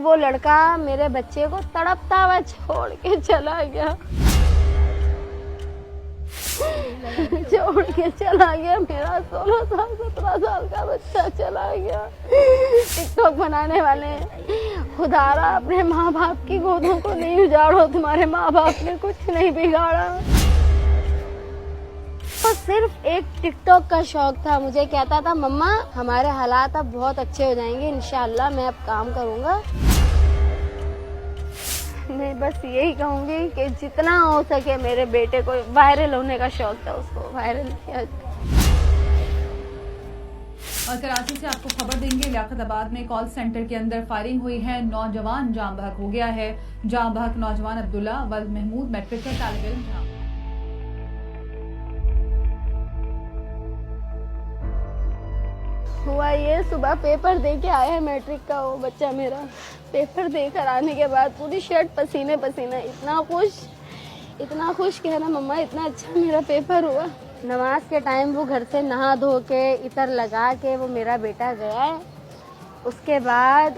वो लड़का मेरे बच्चे को तड़पता हुआ छोड़ के चला गया। छोड़ के चला गया। मेरा 16 साल 17 साल का बच्चा चला गया। टिकटॉक बनाने वाले, खुदारा अपने माँ बाप की गोदों को नहीं उजाड़ो, तुम्हारे माँ बाप ने कुछ नहीं बिगाड़ा। तो सिर्फ एक टिकटॉक का शौक था। मुझे कहता था मम्मा हमारे हालात अब बहुत अच्छे हो जाएंगे, इंशाल्लाह मैं अब काम करूँगा। मैं बस यही कहूँगी कि जितना हो सके मेरे बेटे को, वायरल होने का शौक था, उसको वायरल किया। और कराची से आपको खबर देंगे, लियाकताबाद में कॉल सेंटर के अंदर फायरिंग हुई है। नौजवान जाँ बहक हो गया है। जाँ बहक नौजवान अब्दुल्ला वल्द महमूद मैट्रिक के तालिब इल्म था। हुआ ये, सुबह पेपर दे के आया है मैट्रिक का वो बच्चा मेरा। पेपर देकर आने के बाद पूरी शर्ट पसीने पसीना, इतना खुश कह रहा मम्मा इतना अच्छा मेरा पेपर हुआ। नमाज के टाइम वो घर से नहा धो के इतर लगा के वो मेरा बेटा गया है। उसके बाद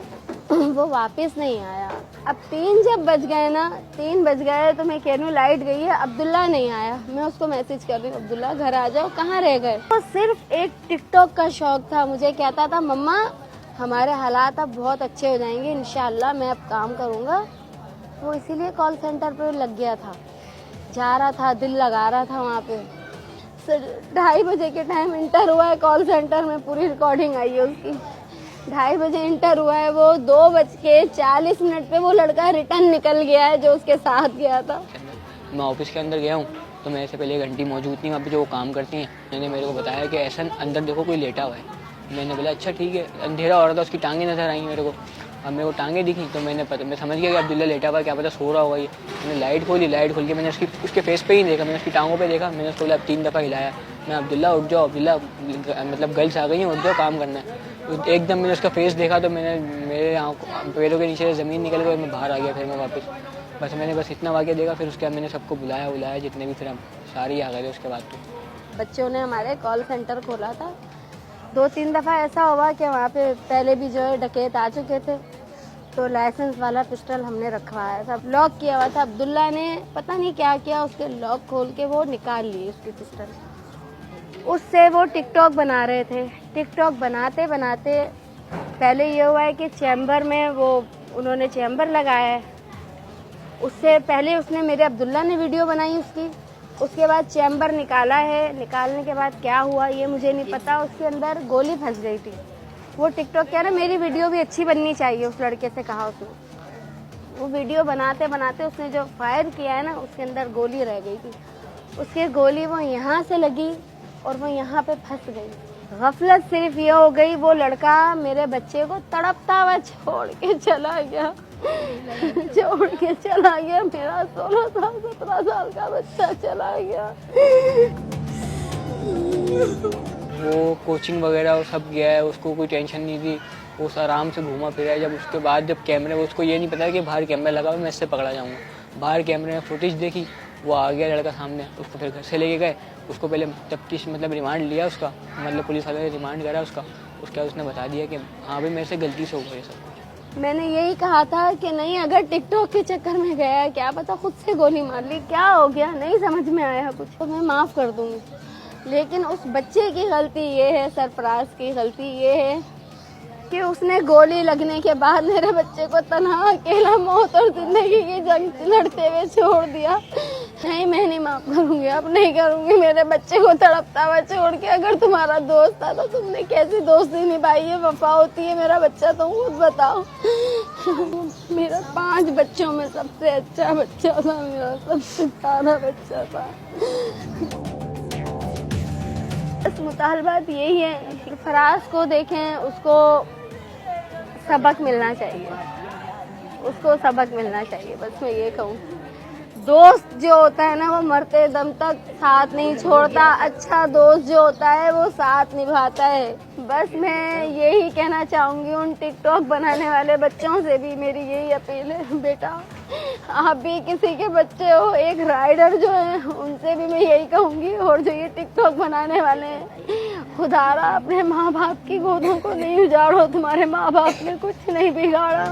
वो वापस नहीं आया। अब 3 जब बज गए ना, 3 बज गए तो मैं कह रही हूँ लाइट गई है, अब्दुल्ला नहीं आया। मैं उसको मैसेज कर रही हूँ अब्दुल्ला घर आ जाओ, कहाँ रह गए। तो सिर्फ एक टिकटॉक का शौक था। मुझे कहता था मम्मा हमारे हालात अब बहुत अच्छे हो जाएंगे, इंशाल्लाह मैं अब काम करूँगा। वो इसीलिए कॉल सेंटर पे लग गया था, जा रहा था, दिल लगा रहा था वहाँ पे। 2:30 बजे के टाइम इंटर हुआ है कॉल सेंटर में, पूरी रिकॉर्डिंग आई है उसकी। 2:30 बजे इंटर हुआ है, वो 2:40 पे वो लड़का रिटर्न निकल गया है जो उसके साथ गया था। मैं ऑफिस के अंदर गया हूँ तो मेरे से पहले एक आंटी मौजूद थी वहाँ पे जो काम करती हैं। मैंने मेरे को बताया कि ऐसा अंदर देखो कोई लेटा हुआ है। मैंने बोला अच्छा ठीक है। अंधेरा हो रहा था, उसकी टांगें नजर आई मेरे को। अब मेरे को टांगें दिखी तो मैं समझ गया कि अब्दुल्ला लेटा हुआ है, क्या पता सो रहा होगा ये। मैंने लाइट खोली के मैंने उसके फेस पे ही देखा, मैंने उसकी टांगों पे देखा। मैंने उसको बोला 3 दफ़ा हिलाया, मैं अब्दुल्ला उठ जाओ, अब्दुल्ला मतलब गर्ल्स आ गई हैं, उठ जाओ काम करना है। एकदम मैंने उसका फेस देखा तो मेरे पैरों के नीचे से ज़मीन निकल गई, मैं बाहर आ गया। फिर मैं वापस मैंने इतना वाक़या देखा। फिर उसके बाद मैंने सबको बुलाया जितने भी, फिर हम सारे आ गए थे उसके बाद। तो बच्चों ने हमारे कॉल सेंटर खोला था। 2-3 दफ़ा ऐसा हुआ कि वहाँ पे पहले भी जो है डकैत आ चुके थे, तो लाइसेंस वाला पिस्टल हमने रखवाया था, लॉक किया हुआ था। अब्दुल्ला ने पता नहीं क्या किया, उसके लॉक खोल के वो निकाल लिए उसकी पिस्टल। उससे वो टिकटॉक बना रहे थे। टिकटॉक बनाते बनाते पहले ये हुआ है कि चैम्बर में वो उन्होंने चैम्बर लगाया है। उससे पहले उसने मेरे अब्दुल्ला ने वीडियो बनाई उसकी, उसके बाद चैम्बर निकाला है। निकालने के बाद क्या हुआ ये मुझे नहीं पता, उसके अंदर गोली फंस गई थी। वो टिकटॉक कह रहा मेरी वीडियो भी अच्छी बननी चाहिए, उस लड़के से कहा उसने। वो वीडियो बनाते बनाते उसने जो फायर किया है ना, उसके अंदर गोली रह गई थी। उसकी गोली वो यहाँ से लगी और वो यहाँ पे फंस गई। गफलत सिर्फ ये हो गई, वो लड़का मेरे बच्चे को तड़पता हुआ छोड़ के चला गया। छोड़ के चला गया। मेरा 16 साल 17 साल का बच्चा चला गया। वो कोचिंग वगैरह वो सब गया है, उसको कोई टेंशन नहीं थी, वो आराम से घूमा फिरा है। जब उसके बाद जब कैमरे, उसको ये नहीं पता कि बाहर कैमरा लगा हुआ, मैं इससे पकड़ा जाऊँगा। बाहर कैमरे में फुटेज देखी, वो आ गया लड़का सामने। उसको फिर घर से लेके गए। उसको पहले तफ्तीश मतलब रिमांड लिया उसका, मतलब पुलिस वाले ने रिमांड करा उसका। उसके बाद उसने बता दिया कि हाँ भाई मेरे से गलती से हो गया सब कुछ। मैंने यही कहा था कि नहीं, अगर टिकटॉक के चक्कर में गया है, क्या पता खुद से गोली मार ली, क्या हो गया नहीं समझ में आया कुछ, तो मैं माफ़ कर दूँगी। लेकिन उस बच्चे की गलती ये है, सरफराज की गलती ये है कि उसने गोली लगने के बाद मेरे बच्चे को तन्हा अकेला मौत और जिंदगी की जंग लड़ते हुए छोड़ दिया। नहीं, मैं नहीं माफ़ करूँगी, अब नहीं करूँगी। मेरे बच्चे को तड़पता हुआ छोड़ के, अगर तुम्हारा दोस्त था तो तुमने कैसी दोस्ती निभाई है, वफा होती है। मेरा बच्चा तुम खुद बताओ। मेरा 5 बच्चों में सबसे अच्छा बच्चा था, मेरा सबसे प्यारा बच्चा था। बस मुतालबात यही है कि फराज को देखें, उसको सबक मिलना चाहिए, उसको सबक मिलना चाहिए। बस मैं ये कहूँ, दोस्त जो होता है ना वो मरते दम तक साथ नहीं छोड़ता। अच्छा दोस्त जो होता है वो साथ निभाता है। बस मैं यही कहना चाहूँगी उन टिकटॉक बनाने वाले बच्चों से भी मेरी यही अपील है, बेटा आप भी किसी के बच्चे हो, एक राइडर जो है उनसे भी मैं यही कहूँगी। और जो ये टिकटॉक बनाने वाले हैं, खुदारा अपने माँ बाप की गोदों को नहीं उजाड़ो, तुम्हारे माँ बाप ने कुछ नहीं बिगाड़ा।